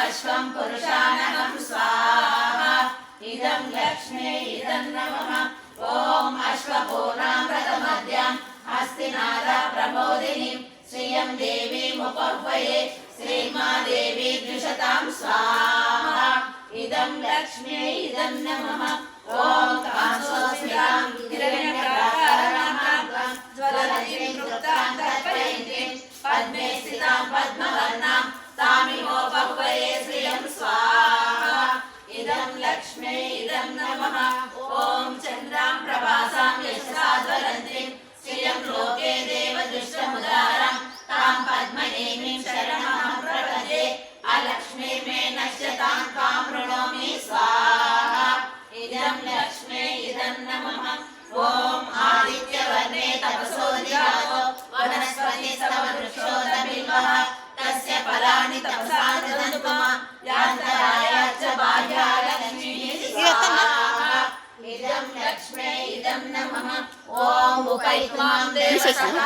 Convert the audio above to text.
अश्वं पुरुषानहं स्वाहा इदं लक्ष्मी इदं नमः ॐ अश्वपूर्णामृतमद्यां हस्तिनादा प्रमोदिनीं श्रियं देवीमुपह्वये श्रीमादेवी द्विषतां स्वाहा इदं लक्ष्मी इदं नमः ॐ कांसोऽस्मितां हिरण्यप्राकारां ज्वलन्तीं तृप्तां तर्पयन्तीं पद्मे स्थितां पद्मवर्णां तामिमोपह्वये श्रियं स्वाहा इदं लक्ष्मी इदं नमः ॐ चन्द्रां प्रभासां यशसा ज्वलन्तीं श्रियं लोके देवदुष्टमुदारां तां पद्मनेमीं शरणमहं प्रपद्ये अलक्ष्मी मे नश्यतां कां वृणोमि स्वाहा इदं लक्ष्मी इदं नमः ॐ आदित्यवर्णे तपसोऽधिजातो वनस्पतिस्तववृक्षोदबिल्वः तस्य फलानि तपसा ददन्तु यान्तरायाच्च बाह्याय लक्ष्मीः स्वाहा इदं लक्ष्मी इदं नमः ॐ उपैत्मां देवसः